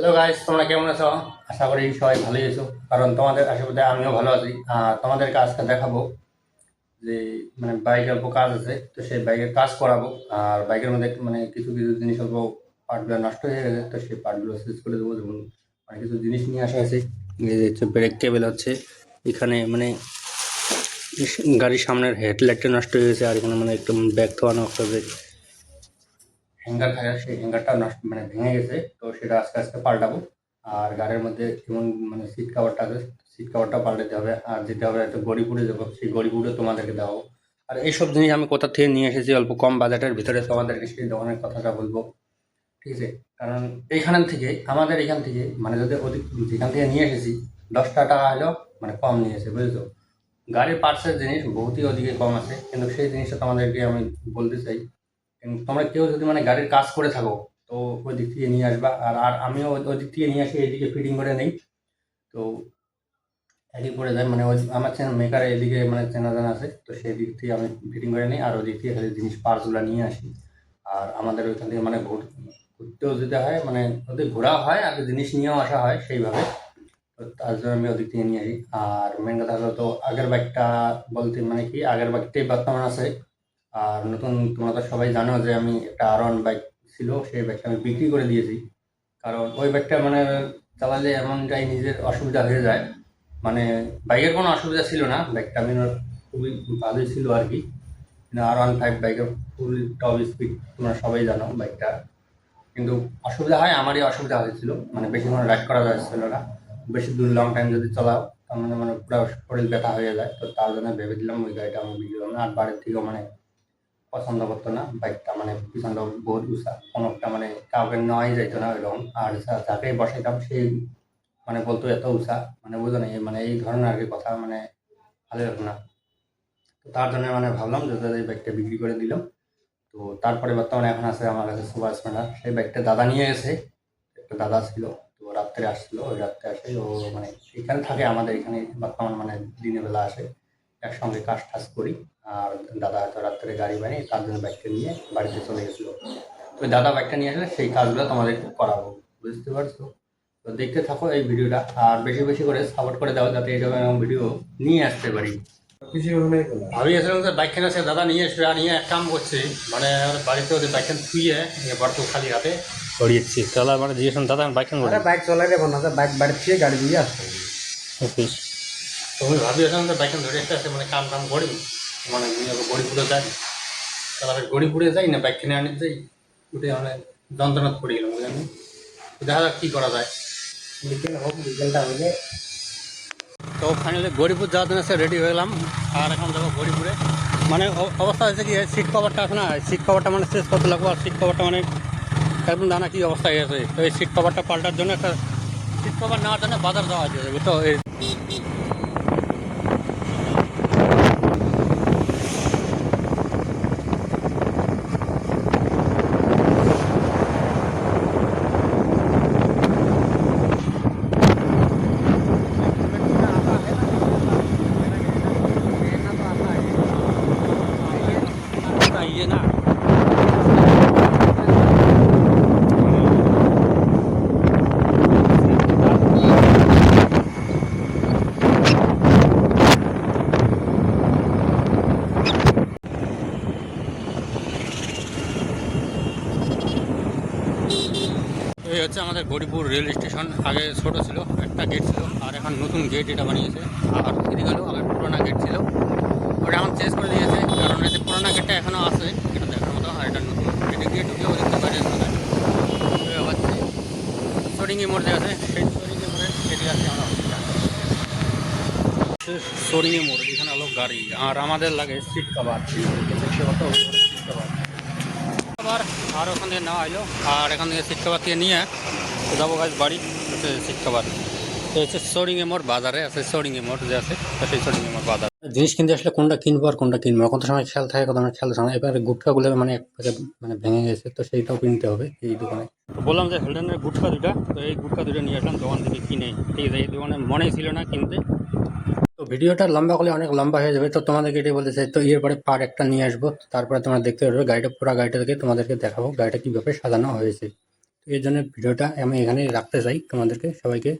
Hello guys, তোমরা কেমন আছো? আশা করি সবাই ভালোই আছো, কারণ তোমাদের আশেপাশে আমিও ভালো আছি। আর তোমাদেরকে আজকে দেখাবো যে বাইকের অল্প কাজ আছে, তো সেই বাইকের কাজ করাবো। আর বাইকের মধ্যে কিছু কিছু জিনিস অল্প পার্টগুলো নষ্ট হয়ে গেছে, তো সেই পার্টগুলো চেঞ্জ করে দেবো। যেমন কিছু জিনিস নিয়ে আসা আছে। এই যে হচ্ছে ব্রেক কেবল হচ্ছে এখানে, গাড়ির সামনের হেডলাইটটা নষ্ট হয়ে গেছে। আর এখানে একদম ব্যাগ থোয়ানো একটা যে হ্যাঙ্গার থাকে, সেই হ্যাঙ্গারটা নষ্ট ভেঙে গেছে, তো সেটা আস্তে আস্তে পাল্টাবো। আর গাড়ির মধ্যে যেমন সিট কাভারটা আছে, সিট কাভারটা পাল্টাতে হবে। আর যেতে হবে একটা গড়িপুরে যাবো, সেই গড়িপুরে তোমাদেরকে দেওয়া। আর এইসব জিনিস আমি কোথা থেকে নিয়ে এসেছি অল্প কম বাজেটের ভিতরে, তোমাদেরকে সেই দোকানের কথাটা বলবো, ঠিক আছে? কারণ আমাদের এখান থেকে যদি অধিক যেখান থেকে নিয়ে এসেছি 10 টাকা হলেও কম নিয়ে এসে, বুঝেছো? গাড়ির পার্টসের জিনিস বহুতই ওদিকে কম আছে, কিন্তু সেই জিনিসটা তোমাদেরকে আমি বলতে চাই। তোমরা কেউ যদি গাড়ির কাজ করে থাকো, তো ওই দিক থেকে নিয়ে আসবা। আর আর আমিও ওই দিক থেকে নিয়ে আসি, এদিকে ফিটিং করে নেই। তো একই পড়ে যায়, ওই আমার চেনা মেকার এদিকে চেনা জানা আছে, তো সেই দিক থেকে আমি ফিটিং করে নিই। আর ওই দিক থেকে খালি জিনিস পার্টসগুলো নিয়ে আসি। আর আমাদের ওইখান থেকে ঘুরতেও যেতে হয়, ওদের ঘোরাও হয় আর জিনিস নিয়েও আসা হয় সেইভাবে। তো তার জন্য আমি ওদিক থেকে নিয়ে আসি। আর মেন কথা হলো, তো আগের বাইকটা বলতে কি আগের বাইকটাই বর্তমান আছে। আর নতুন তোমরা তো সবাই জানো যে আমি একটা R1 বাইক ছিল, সেই বাইকটা আমি বিক্রি করে দিয়েছি। কারণ ওই বাইকটা চালালে এমনটাই নিজের অসুবিধা হয়ে যায়। বাইকের কোনো অসুবিধা ছিল না, বাইকটা খুবই ভালোই ছিল আর কি। R15 বাইকের ফুল টপ স্পিড, তোমরা সবাই জানো বাইকটা। কিন্তু অসুবিধা হয়, আমারই অসুবিধা হয়েছিল, বেশিক্ষণ রাইড করা যাচ্ছিল না। বেশি দূর লং টাইম যদি চালাও, তার পুরো শরীর ব্যথা হয়ে যায়। তো তার জন্য ভেবেছিলাম ওই গাড়িটা আমি বিক্রি করলাম না। আর বাড়ির থেকেও পছন্দ করতো না বাইকটা, পিছনটা বহুত উঁচা, কোনো একটা কাউকে নেওয়াই যাইতো না এরকম। আর যাকে বসাইতাম সেই বলতো এত উঁচা, বুঝো না, এই ধরনের আর কি কথা, ভালো হতো না। তো তার জন্য ভাবলাম যে এই বাইকটা বিক্রি করে দিলাম। তো তারপরে বর্তমানে এখন আছে আমার কাছে সুপার স্প্লেন্ডার, সেই বাইকটা দাদা নিয়ে গেছে। একটা দাদা ছিল, তো রাত্রে আসছিল, ওই রাত্রে আসে ও এখানে থাকে আমাদের এখানে বর্তমান, দিনের বেলা আসে, একসঙ্গে কাজ টাজ করি। আর দাদা হয়তো রাত্রে গাড়ি বানিয়ে তার জন্য বাইকটা নিয়ে বাড়িতে চলে গেছিলো। তো ওই দাদা বাইকটা নিয়ে আসলে সেই কাজগুলো তোমাদেরকে করাবো, বুঝতে পারছো? তো দেখতে থাকো এই ভিডিওটা, আর বেশি বেশি করে সাপোর্ট করে দাও, যাতে এরকম ভিডিও নিয়ে আসতে পারি। আমি আসলে ওদের বাইকখানা সে দাদা নিয়ে এসে আর নিয়ে এক কাম করছে, বাড়িতে ওদের বাইকখান থুয়ে বর্ত খালি হাতে ছড়িয়েছি। তাহলে জিজ্ঞেস দাদা বাইকখান করে বাইক চলাই দেবো না, বাইক বাড়ি থেকে গাড়ি দিয়ে আসতে অফিস। তুমি ভাবি আসলাম তো বাইকখান ধরে একটা আছে, কাম কাম করি, গড়িপুরে যাই। তাহলে আমি গড়িপুরে যাই না বাইক কিনে আনিতে যাই, উঠে যন্ত্রণা পড়ে গেলাম, বুঝলেন? দেখা যাক কী করা যায়। বিকেল হোক, বিকেলটা হলে তো ফাইনালি গড়িপুর যাওয়ার জন্য রেডি হয়ে গেলাম। আর এখন যাবো গড়িপুরে। অবস্থা হয়েছে কি, সিট কভারটা আছে না, সিট কভারটা চেঞ্জ করতে লাগবো। আর সিট কভারটা একদম জানা কি অবস্থা হয়ে গেছে। তো এই সিট কভারটা পাল্টার জন্য একটা সিট কভার নেওয়ার জন্য বাজার যাওয়া হয়েছে, বুঝতো? ये ना এই হচ্ছে আমাদের গরিপুর রেল স্টেশন। আগে ছোট ছিল, একটা গেট ছিল, আর এখন নতুন গেট এটা বানিয়েছে। আর এদিকে হলো আগে পুরোনো গেট ছিল, ওটা এখন চেঞ্জ করে দিয়েছে। কারণ এই যে পুরোনো গেটটা এখনও আছে, এটা দেখার মতো। আর এটা নতুন গেটে গিয়ে ঢুকে ওদিকে বাইরে চলে হচ্ছে সরিঙ্গি মোড় যে আছে, সেই সরিঙ্গি মোড়ের সেদিকে আছে আমরা সরিঙ্গি মোড়, এখানে হলো গাড়ি। আর আমাদের লাগে সিট কভার, সিট কভার আবার। আর ওখান থেকে নেওয়া হলো, আর এখান থেকে সিট কভার থেকে নিয়ে যাবো গাছ বাড়ি। হচ্ছে সিট কভার, তো হচ্ছে সরিঙ্গি মোড় বাজারে আছে, সরিঙ্গি মোড় যে আছে, তো সেই সরিঙ্গি মোড় বাজার। জিনিস কিনতে আসলে কোনটা কিনবো আর কোনটা কিনবো, কত সময় খেয়াল থাকে, কত সময় খেয়াল থাকে না। এবারে গুটখাগুলো এক প্যাকেট ভেঙে গেছে, তো সেইটাও কিনতে হবে এই দোকানে। তো বললাম যে হেলডেনের গুটখা দুটা, তো এই গুটখা দুটো নিয়ে আসলাম দোকান থেকে কিনে, ঠিক আছে? এই দোকানে মনেই ছিল না কিনতে। তো ভিডিওটা লম্বা করলে অনেক লম্বা হয়ে যাবে, তো তোমাদেরকে এটাই বলতে চাই। তো এরপরে পার্ট একটা নিয়ে আসবো, তারপরে তোমরা দেখতে পারবে গাড়িটা, পুরো গাড়িটা থেকে তোমাদেরকে দেখাবো গাড়িটা কীভাবে সাজানো হয়েছে। তো এই জন্য ভিডিওটা আমি এখানে রাখতে চাই তোমাদেরকে সবাইকে।